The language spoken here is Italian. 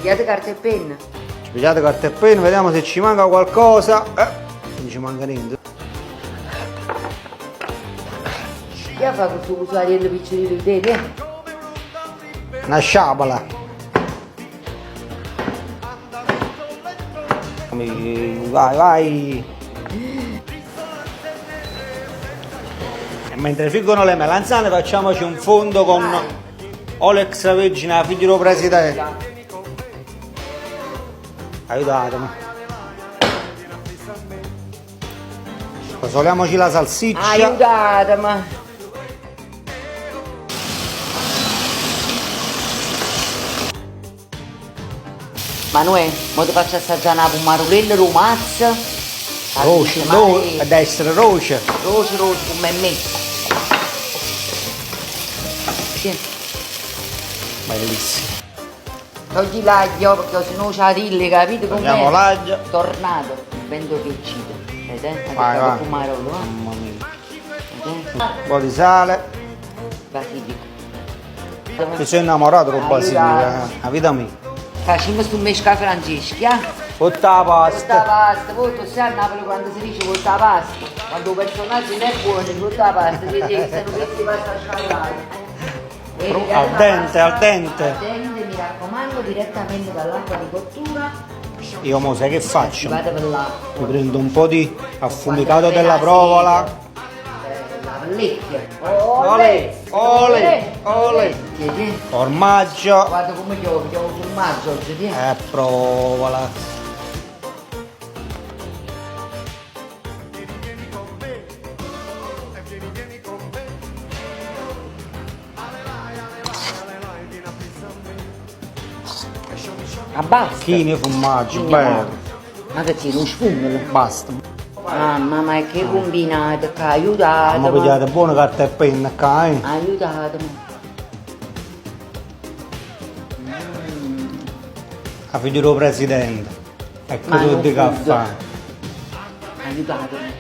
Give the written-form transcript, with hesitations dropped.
Pigliate carta e penna. Ci pigliate carta e penna, vediamo se ci manca qualcosa. Non ci manca niente. Che fa questo cusariello piccolino di te? Una sciabola. Vai, vai. E mentre friggono le melanzane facciamoci un fondo con olio extravergine, figlio presidente. Aiutatemi. Rosoliamoci la salsiccia. Aiutatemi. Manuè, mo ti faccio assaggiare una pomarulella romazza. Roce, deve essere roce. Roce, come me. Sì. Bellissimo. Togli l'aglio perché sennò c'ha rille, capito? Togliamo l'aglio. Tornato, vendo che uccide. Vedete? Vai, vai. Pomarolo, Mamma mia. Vedete? Un po' di sale. Basilico. Mi sono innamorato del basilico, la vita mia. Facciamo su mesca franceschi, eh? Tutta la Tutta la pasta. pasta, voi tu sai a Napoli quando si dice tutta la pasta, quando un personaggio non è buono, tutta la pasta, si dice se non vedi pasta scialata. Al dente, al dente. Al dente, mi raccomando, direttamente dall'acqua di cottura. Io mo sai che faccio? Vado per l'acqua. Mi prendo un po' di affumicato della provola. La vecchia. Olè, olè, olè. Chiedi? Formaggio. Guarda come gioco sul maggio oggi, ti. Provola. Abbassa. Chini formaggio, Chini, bello. ma che tieni un sfumolo? Basta. Mamma, ma che combinato, che Ma aiutatemi. pigliate buona carta e penna qua, Aiutatemi. A figlio del presidente. Ecco Ma tutti non i caffè. Aiutatemi.